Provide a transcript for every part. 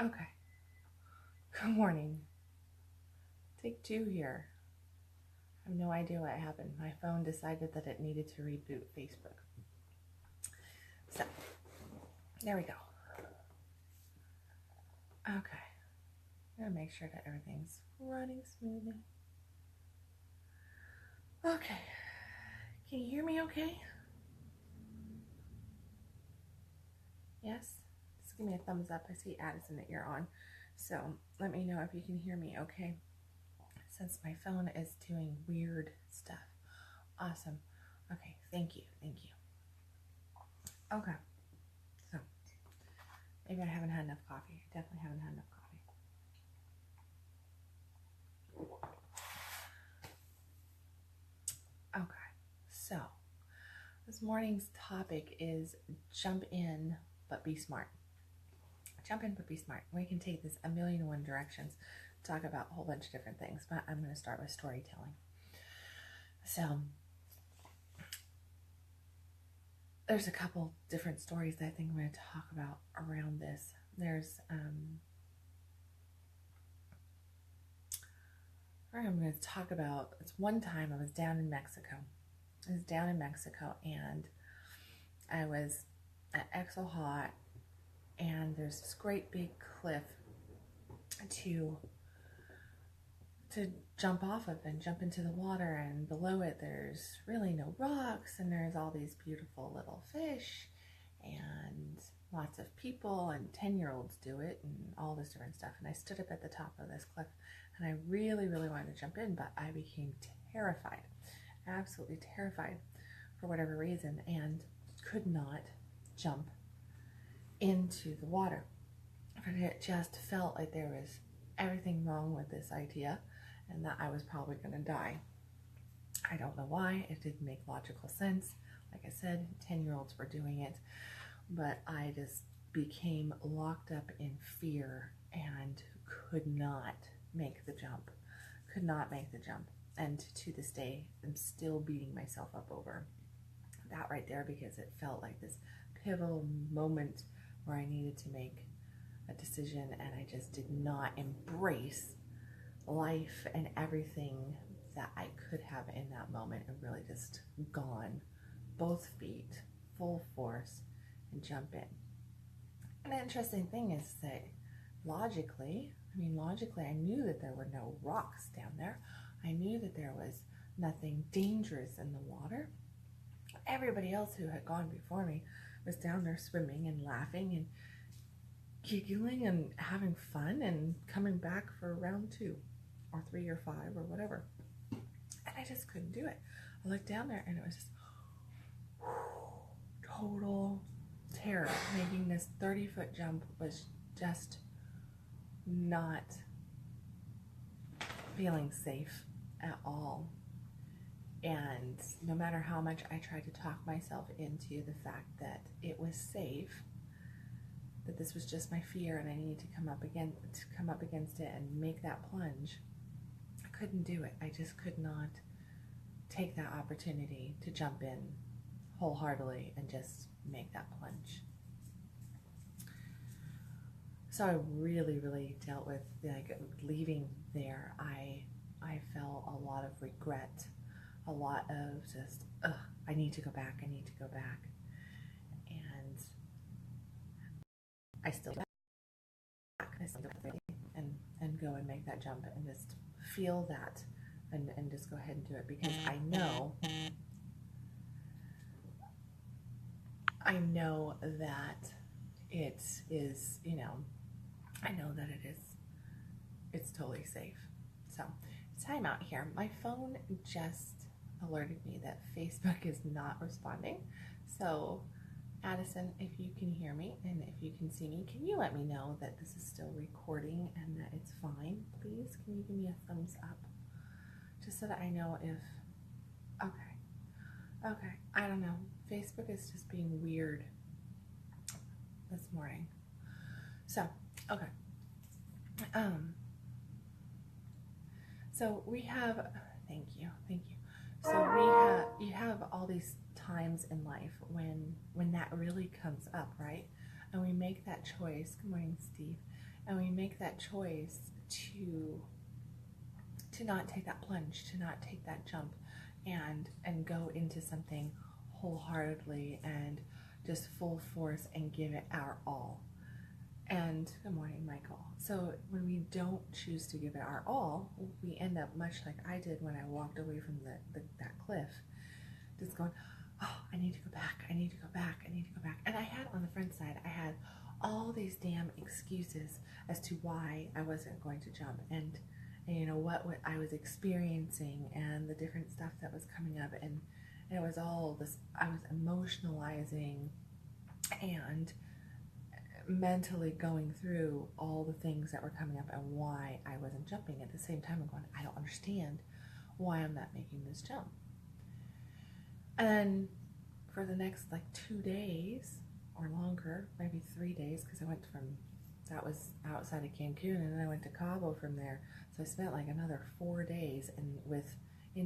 Okay. Good morning. Take two here. I have no idea what happened. My phone decided that it needed to reboot Facebook. So, there we go. Okay. I'm going to make sure that everything's running smoothly. Okay. Can you hear me okay? Yes? Just give me a thumbs up. I see Addison that you're on. So, let me know if you can hear me okay. Since my phone is doing weird stuff. Awesome. Okay, thank you. Okay, so maybe I haven't had enough coffee. I definitely haven't had enough coffee. Okay, so this morning's topic is jump in, but be smart. Jump in, but be smart. We can take this a million and one directions, talk about a whole bunch of different things, but I'm going to start with storytelling. So there's a couple different stories that I think I'm going to talk about around this. There's I'm going to talk about, it's one time I was down in Mexico. And I was at Exo Hot, and there's this great big cliff to jump off of and jump into the water, and below it there's really no rocks, and there's all these beautiful little fish and lots of people, and 10-year-olds do it and all this different stuff. And I stood up at the top of this cliff, and I really wanted to jump in, but I became terrified, absolutely terrified for whatever reason, and could not jump into the water. But it just felt like there was everything wrong with this idea, and that I was probably going to die. I don't know why. It didn't make logical sense. Like I said, 10-year-olds were doing it, but I just became locked up in fear and could not make the jump. And to this day, I'm still beating myself up over that right there, because it felt like this pivotal moment where I needed to make a decision, and I just did not embrace life and everything that I could have in that moment, and really just gone both feet, full force, and jump in. And the interesting thing is that logically, I knew that there were no rocks down there. I knew that there was nothing dangerous in the water. Everybody else who had gone before me was down there swimming and laughing and giggling and having fun and coming back for round 2 or 3 or 5 or whatever. And I just couldn't do it. I looked down there, and it was just total terror. Making this 30-foot jump was just not feeling safe at all. And no matter how much I tried to talk myself into the fact that it was safe, that this was just my fear and I needed to come up against it and make that plunge, I couldn't do it. I just could not take that opportunity to jump in wholeheartedly and just make that plunge. So I really dealt with, like, leaving there. I felt a lot of regret, a lot of just, I need to go back. And I still go back and go and make that jump and just feel that and just go ahead and do it, because I know that it is, I know that it's totally safe. So, time out here. My phone just alerted me that Facebook is not responding. So, Addison, if you can hear me and if you can see me, can you let me know that this is still recording and that it's fine, please? Can you give me a thumbs up? Just so that I know if, okay, I don't know. Facebook is just being weird this morning. So, okay. So we have, thank you. So you have all these times in life when that really comes up, right? And we make that choice. Good morning, Steve. and we make that choice to not take that plunge, to not take that jump, and go into something wholeheartedly and just full force and give it our all. And good morning, Michael. So when we don't choose to give it our all, we end up much like I did when I walked away from that cliff, just going, oh, I need to go back, I need to go back, I need to go back. And I had on the front side, I had all these damn excuses as to why I wasn't going to jump, and you know what I was experiencing and the different stuff that was coming up, and it was all this, I was emotionalizing and mentally going through all the things that were coming up and why I wasn't jumping. At the same time, I'm going, I don't understand why I'm not making this jump. And for the next like 2 days or longer, maybe 3 days, because I went from, that was outside of Cancun, and then I went to Cabo from there. So I spent like another 4 days in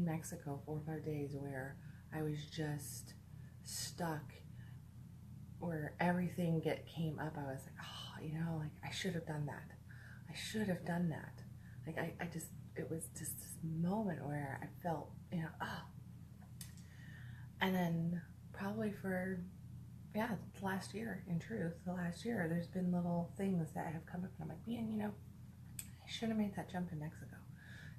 Mexico, 4 or 5 days, where I was just stuck, where everything came up. I was like, oh, you know, like I should have done that. I should have done that. Like I just, it was just this moment where I felt, you know, oh. And then probably for, yeah, the last year, in truth, the last year, there's been little things that have come up, and I'm like, man, you know, I should have made that jump in Mexico.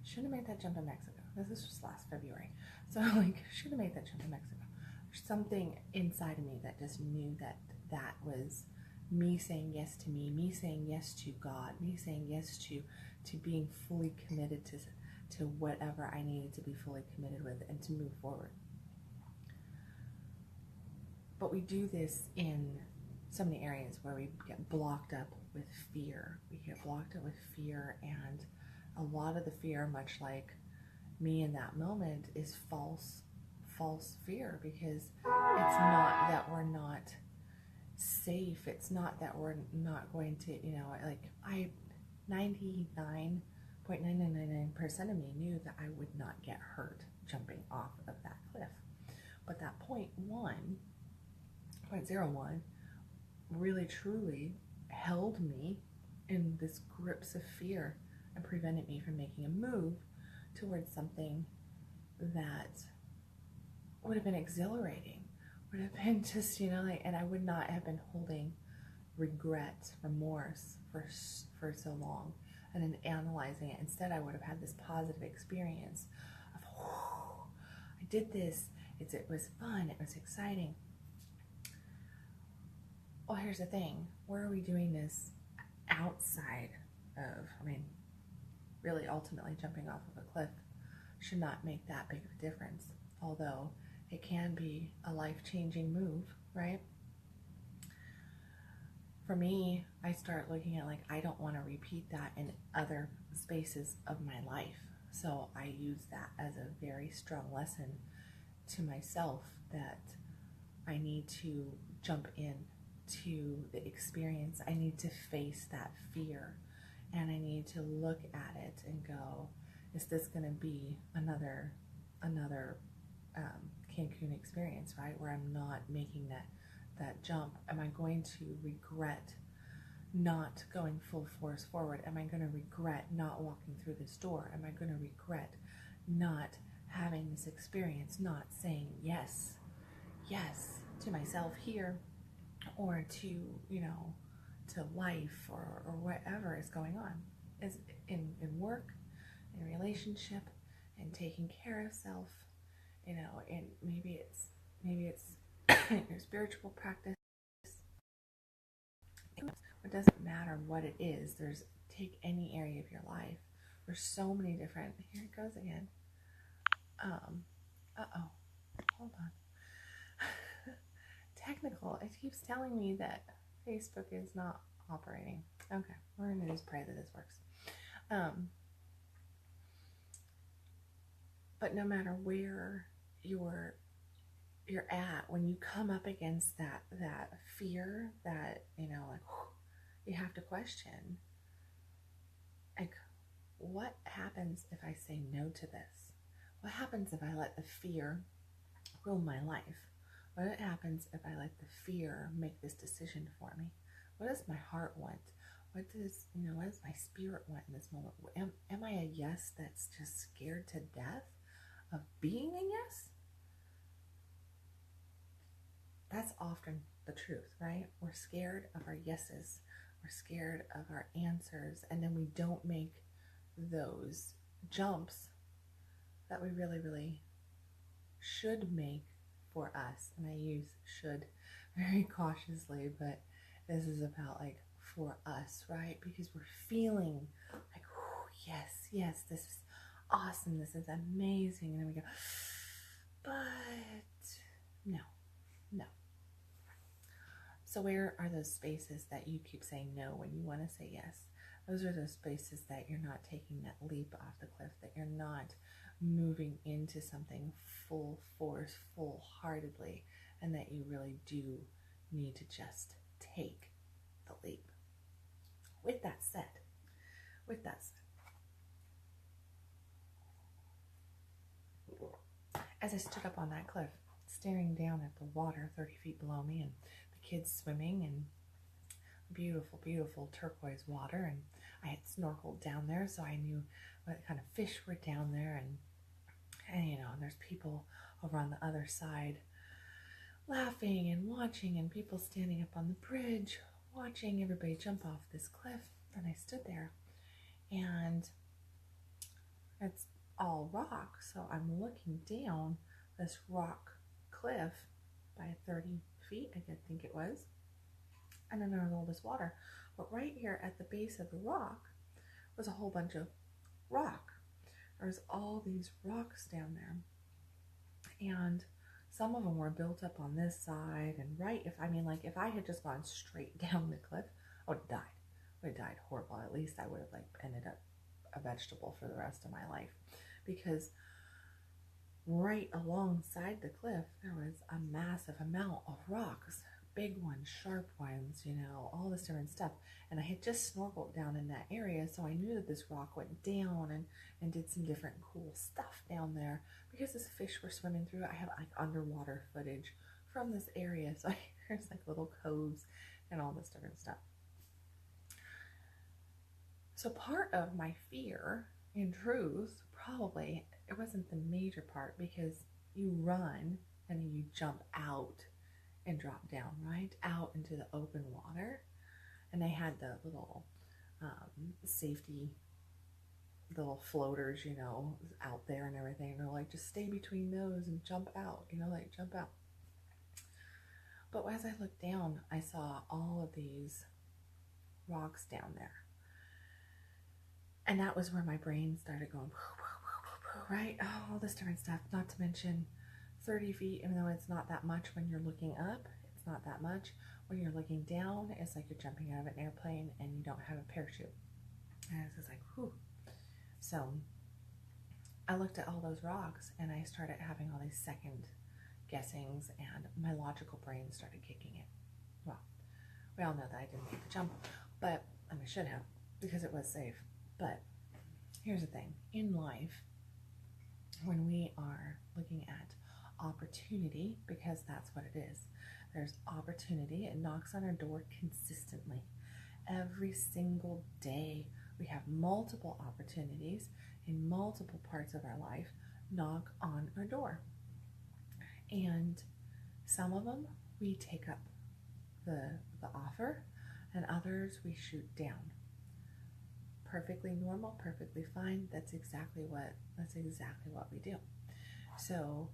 Should have made that jump in Mexico. This was last February. So like, should have made that jump in Mexico. There's something inside of me that just knew that that was me saying yes to me saying yes to God, me saying yes to being fully committed to whatever I needed to be fully committed with and to move forward. But we do this in so many areas where we get blocked up with fear. We get blocked up with fear, and a lot of the fear, much like me in that moment, is false fear, because it's not that we're not safe. It's not that we're not going to, you know, like 99.999% of me knew that I would not get hurt jumping off of that cliff. But that 0.01 really truly held me in this grips of fear and prevented me from making a move towards something that would have been exhilarating, would have been just, you know, like, and I would not have been holding regret, remorse for so long and then analyzing it. Instead, I would have had this positive experience of, I did this, it was fun, it was exciting. Well, here's the thing, where are we doing this outside of, I mean, really ultimately jumping off of a cliff should not make that big of a difference, although it can be a life-changing move, right? For me, I start looking at like, I don't want to repeat that in other spaces of my life. So I use that as a very strong lesson to myself that I need to jump in to the experience. I need to face that fear, and I need to look at it and go, is this going to be another Cancun experience, right? Where I'm not making that jump. Am I going to regret not going full force forward? Am I going to regret not walking through this door? Am I going to regret not having this experience, not saying yes to myself here, or to, you know, to life, or whatever is going on, is in work, in relationship, and taking care of self, you know, and maybe it's your spiritual practice. It doesn't matter what it is. Take any area of your life. There's so many different, here it goes again. Hold on. Technical, it keeps telling me that Facebook is not operating. Okay, we're gonna just pray that this works. But no matter where you're at, when you come up against that fear, that, you know, like, you have to question, like, what happens if I say no to this? What happens if I let the fear rule my life? What happens if I let the fear make this decision for me? What does my heart want? What does, what does my spirit want in this moment? Am I a yes that's just scared to death of being a yes? That's often the truth, right? We're scared of our yeses. We're scared of our answers. And then we don't make those jumps that we really, really should make for us. And I use should very cautiously, but this is about like for us, right? Because we're feeling like, yes, yes, this is awesome. This is amazing. And then we go, but no, no. So where are those spaces that you keep saying no when you want to say yes? Those are those spaces that you're not taking that leap off the cliff, that you're not moving into something full force, full-heartedly, and that you really do need to just take the leap. With that said, as I stood up on that cliff, staring down at the water 30 feet below me and the kids swimming in beautiful, beautiful turquoise water, and I had snorkeled down there, so I knew what kind of fish were down there, and and there's people over on the other side laughing and watching, and people standing up on the bridge watching everybody jump off this cliff. And I stood there, and it's all rock, so I'm looking down this rock cliff by 30 feet, I think it was, and then there was all this water. But right here at the base of the rock was a whole bunch of rock. There's all these rocks down there, and some of them were built up on this side, and if I had just gone straight down the cliff, I would have died. I would have died horrible. At least I would have ended up a vegetable for the rest of my life, because right alongside the cliff there was a massive amount of rocks, big ones, sharp ones, all this different stuff. And I had just snorkeled down in that area, so I knew that this rock went down and did some different cool stuff down there, because this fish were swimming through. I have underwater footage from this area, so there's little coves and all this different stuff. So part of my fear, in truth, probably it wasn't the major part, because you run and then you jump out and drop down, right? Out into the open water. And they had the little safety little floaters, out there and everything. And they're like, just stay between those and jump out, jump out. But as I looked down, I saw all of these rocks down there. And that was where my brain started going, right? Oh, all this different stuff. Not to mention 30 feet, even though it's not that much when you're looking up, it's not that much. When you're looking down, it's like you're jumping out of an airplane and you don't have a parachute. And it's just like, whew. So I looked at all those rocks and I started having all these second guessings, and my logical brain started kicking in. Well, we all know that I didn't make the jump, but I should have, because it was safe. But here's the thing, in life, when we are looking at opportunity, because that's what it is, there's opportunity. It knocks on our door consistently. Every single day, we have multiple opportunities in multiple parts of our life knock on our door. And some of them we take up the offer, and others we shoot down. Perfectly normal, perfectly fine. That's exactly what we do. So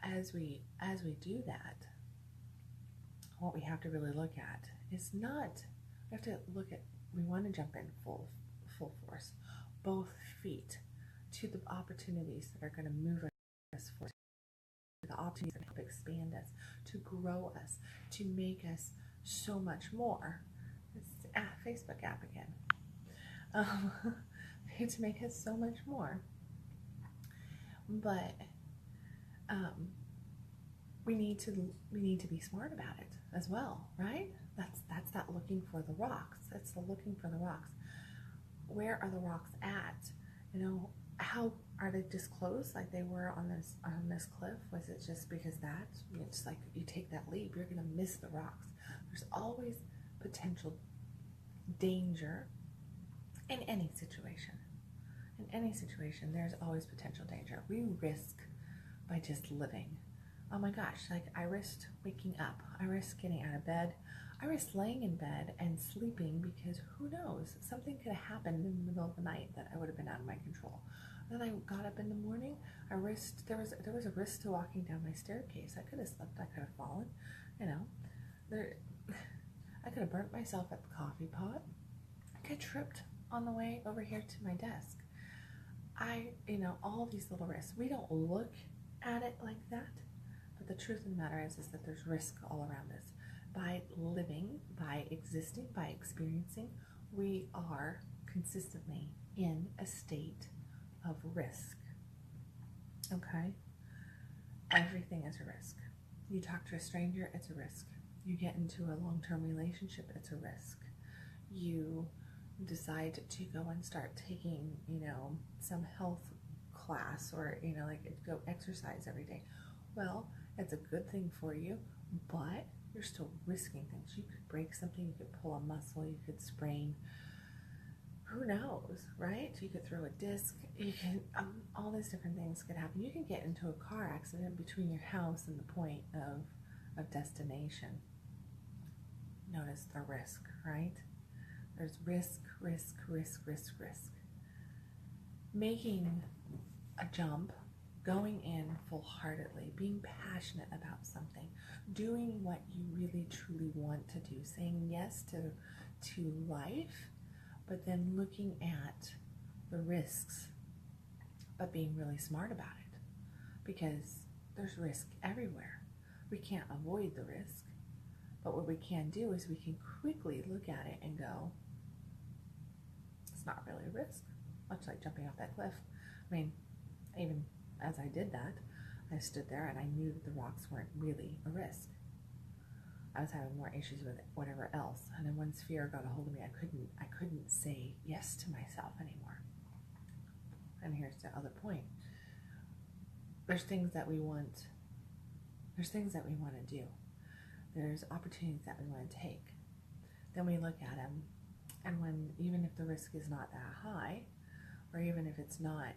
as we do that, what we have to really look at is not, we want to jump in full force, both feet, to the opportunities that are going to move us forward, the opportunities that help expand us, to grow us, to make us so much more. It's the Facebook app again. To make us so much more. But we need to be smart about it as well, right? That's that looking for the rocks. That's the looking for the rocks. Where are the rocks at? How are they just close like they were on this cliff? Was it just because it's like you take that leap, you're gonna miss the rocks? There's always potential danger in any situation. In any situation, there's always potential danger. We risk by just living. Oh my gosh, like I risked waking up. I risked getting out of bed. I risked laying in bed and sleeping because who knows, something could have happened in the middle of the night that I would have been out of my control. Then I got up in the morning. I risked, there was a risk to walking down my staircase. I could have slipped, I could have fallen, you know. I could have burnt myself at the coffee pot. I could have tripped on the way over here to my desk. All these little risks. We don't look at it like that, but the truth of the matter is that there's risk all around us. By living, by existing, by experiencing, we are consistently in a state of risk. Okay? Everything is a risk. You talk to a stranger, it's a risk. You get into a long-term relationship, it's a risk. You decide to go and start taking, some health class or, go exercise every day. Well, it's a good thing for you, but you're still risking things. You could break something, you could pull a muscle, you could sprain. Who knows, right? You could throw a disc, you can, all these different things could happen. You can get into a car accident between your house and the point of destination. Notice the risk, right? There's risk, risk, risk, risk, risk. Making a jump, going in full-heartedly, being passionate about something, doing what you really truly want to do, saying yes to life, but then looking at the risks, but being really smart about it, because there's risk everywhere. We can't avoid the risk, but what we can do is we can quickly look at it and go, it's not really a risk, much like jumping off that cliff. I mean, even as I did that, I stood there and I knew that the rocks weren't really a risk. I was having more issues with whatever else, and then once fear got a hold of me, I couldn't say yes to myself anymore. And here's the other point. There's things that we want. There's things that we want to do. There's opportunities that we want to take. Then we look at them, and when, even if the risk is not that high, or even if it's not,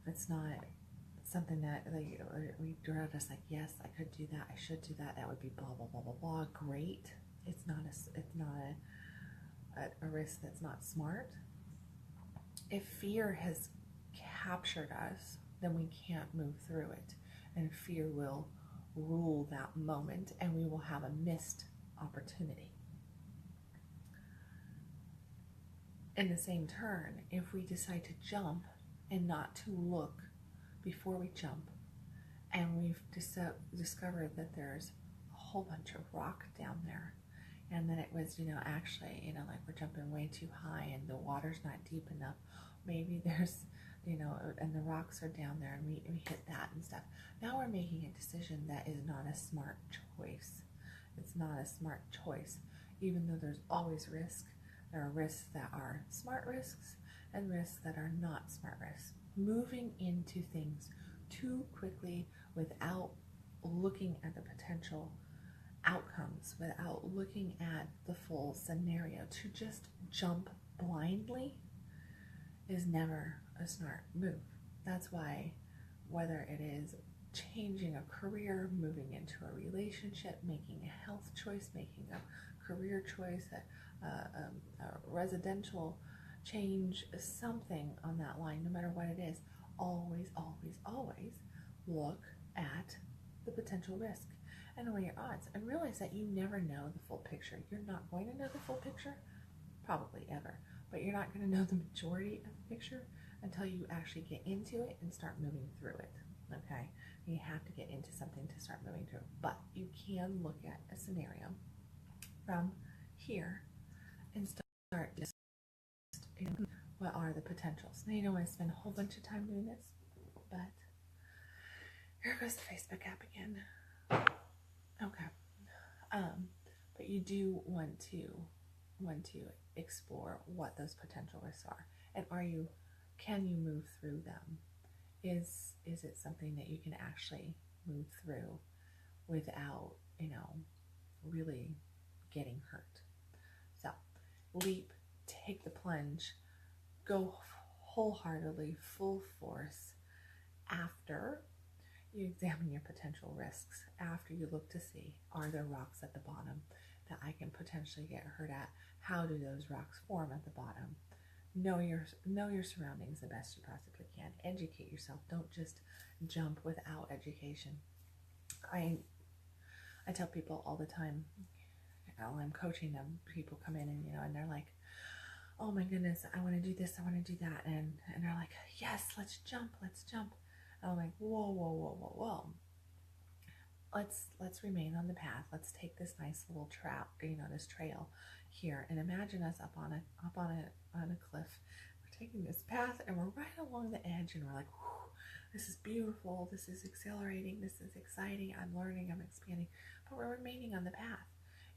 it's not something that we're just like, yes, I could do that, I should do that, that would be blah blah blah blah blah. Great. It's not a risk that's not smart. If fear has captured us, then we can't move through it, and fear will rule that moment, and we will have a missed opportunity. In the same turn, if we decide to jump and not to look before we jump, and we've discovered that there's a whole bunch of rock down there, and then it was, actually, like we're jumping way too high and the water's not deep enough, maybe there's, and the rocks are down there, and we hit that and stuff. Now we're making a decision that is not a smart choice. It's not a smart choice. Even though there's always risk, there are risks that are smart risks and risks that are not smart risks. Moving into things too quickly without looking at the potential outcomes, without looking at the full scenario, to just jump blindly is never a smart move. That's why, whether it is changing a career, moving into a relationship, making a health choice, making a career choice, a residential change, something on that line, no matter what it is, always, always, always look at the potential risk and weigh your odds, and realize that you never know the full picture. You're not going to know the full picture, probably ever, but you're not going to know the majority of the picture until you actually get into it and start moving through it. Okay, you have to get into something to start moving through, but you can look at a scenario from here and start just, what are the potentials. Now, you don't want to spend a whole bunch of time doing this, but here goes the Facebook app again. Okay, but you do want to explore what those potential risks are, and can you move through them? Is it something that you can actually move through without, really getting hurt? leap, take the plunge, go wholeheartedly, full force after you examine your potential risks, after you look to see, are there rocks at the bottom that I can potentially get hurt at? How do those rocks form at the bottom? Know your surroundings the best you possibly can. Educate yourself. Don't just jump without education. I tell people all the time, while I'm coaching them, people come in and and they're like, oh my goodness, I want to do this, I want to do that, and they're like, yes, let's jump. And I'm like, whoa, whoa, whoa, whoa, whoa. Let's remain on the path. Let's take this nice little this trail here, and imagine us up on a cliff. We're taking this path, and we're right along the edge, and we're like, whew, this is beautiful. This is exhilarating. This is exciting. I'm learning. I'm expanding. But we're remaining on the path.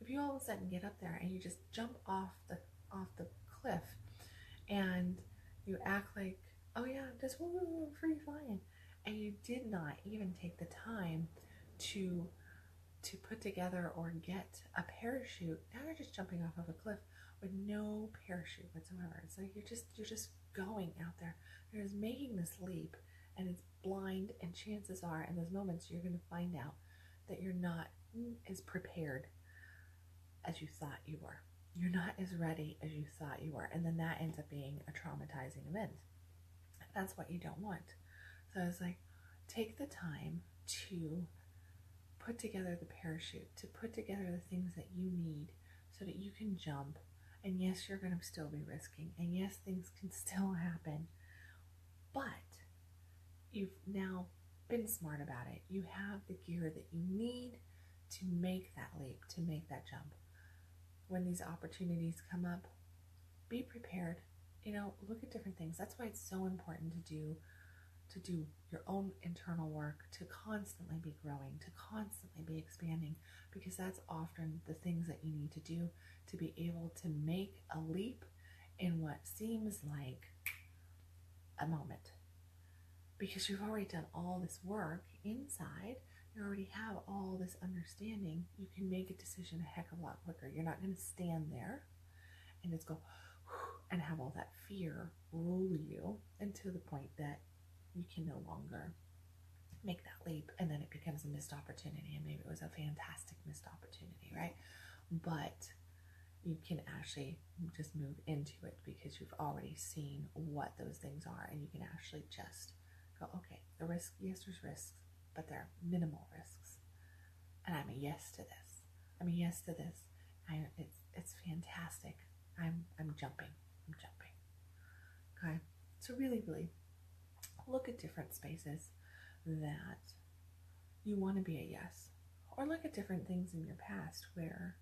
If you all of a sudden get up there and you just jump off the cliff, and you act like, oh yeah, just free flying, and you did not even take the time to put together or get a parachute. Now you're just jumping off of a cliff with no parachute whatsoever. So you're just going out there. You're just making this leap, and it's blind, and chances are in those moments you're going to find out that you're not as prepared as you thought you were. You're not as ready as you thought you were, and then that ends up being a traumatizing event. That's what you don't want. So it's like, take the time to put together the parachute, to put together the things that you need so that you can jump. And yes, you're going to still be risking, and yes, things can still happen, but you've now been smart about it. You have the gear that you need to make that leap, to make that jump. When these opportunities come up, be prepared. Look at different things. That's why it's so important to do your own internal work, to constantly be growing, to constantly be expanding, because that's often the things that you need to do to be able to make a leap in what seems like a moment. Because you've already done all this work inside, you already have all this understanding, you can make a decision a heck of a lot quicker. You're not going to stand there and just go and have all that fear rule you, and to the point that you can no longer make that leap, and then it becomes a missed opportunity, and maybe it was a fantastic missed opportunity, right? But you can actually just move into it because you've already seen what those things are, and you can actually just go, okay, the risk, yes, there's risks, but they're minimal risks, and I'm a yes to this. I'm a yes to this. It's fantastic. I'm jumping. Okay, so really, really look at different spaces that you want to be a yes, or look at different things in your past where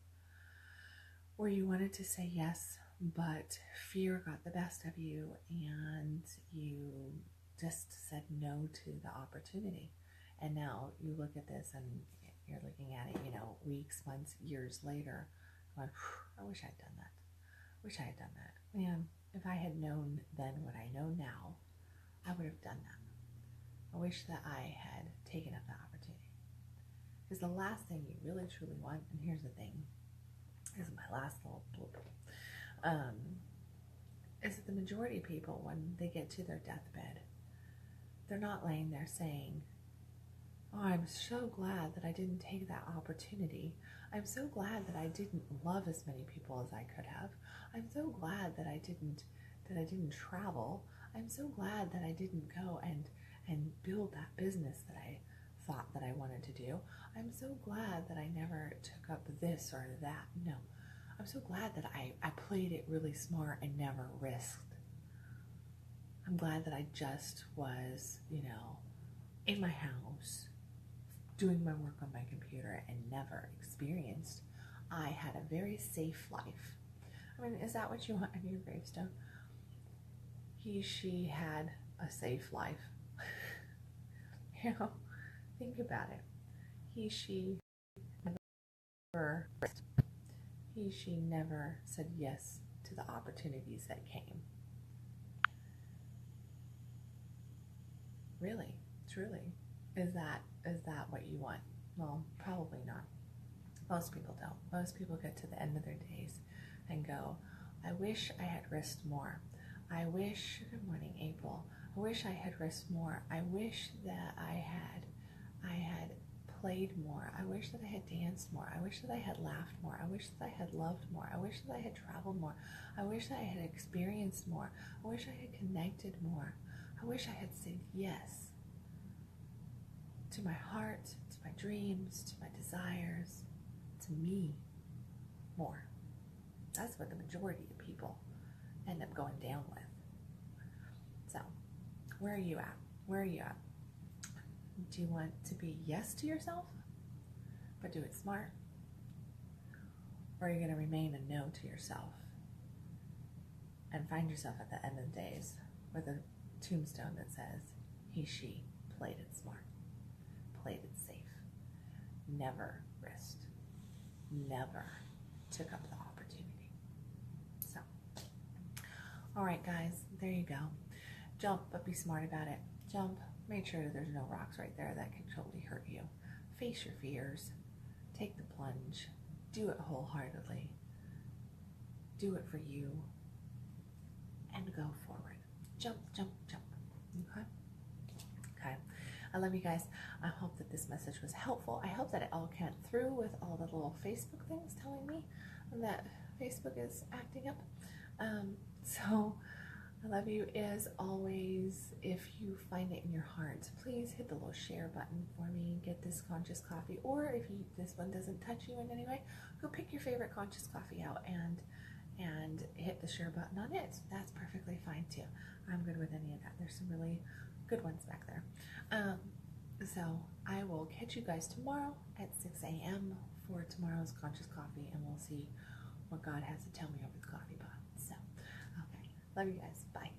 you wanted to say yes, but fear got the best of you, and you just said no to the opportunity. And now you look at this, and you're looking at it, weeks, months, years later, going, I wish I'd done that. Man, if I had known then what I know now, I would have done that. I wish that I had taken up that opportunity. Because the last thing you really truly want, and here's the thing, this is my last little blooper, is that the majority of people, when they get to their deathbed, they're not laying there saying, oh, I'm so glad that I didn't take that opportunity. I'm so glad that I didn't love as many people as I could have. I'm so glad that I didn't travel. I'm so glad that I didn't go and build that business that I thought that I wanted to do. I'm so glad that I never took up this or that. No, I'm so glad that I played it really smart and never risked. I'm glad that I just was, in my house, doing my work on my computer, and never experienced. I had a very safe life. I mean, is that what you want on your gravestone? She had a safe life. Think about it. She never said yes to the opportunities that came. Really, truly, is that what you want? Well, probably not. Most people don't. Most people get to the end of their days and go, I wish I had risked more. I wish, good morning, April. I wish I had risked more. I wish that I had played more. I wish that I had danced more. I wish that I had laughed more. I wish that I had loved more. I wish that I had traveled more. I wish that I had experienced more. I wish I had connected more. I wish I had said yes to my heart, to my dreams, to my desires, to me more. That's what the majority of people end up going down with. So, where are you at? Where are you at? Do you want to be yes to yourself, but do it smart? Or are you going to remain a no to yourself and find yourself at the end of the days with a tombstone that says, he, she played it smart, played it safe, never risked, never took up the opportunity. So, all right, guys, there you go. Jump, but be smart about it. Jump. Make sure that there's no rocks right there that can totally hurt you. Face your fears. Take the plunge. Do it wholeheartedly. Do it for you. And go forward. Jump, jump, jump. Okay? Okay. I love you guys. I hope that this message was helpful. I hope that it all came through with all the little Facebook things telling me that Facebook is acting up. So I love you as always. If you find it in your heart, please hit the little share button for me. Get this conscious coffee, or if this one doesn't touch you in any way, go pick your favorite conscious coffee out and hit the share button on it. That's perfectly fine too. I'm good with any of that. There's some really good ones back there. So I will catch you guys tomorrow at 6 a.m. for tomorrow's conscious coffee, and we'll see what God has to tell me over the coffee pot. So, okay. Love you guys. Bye.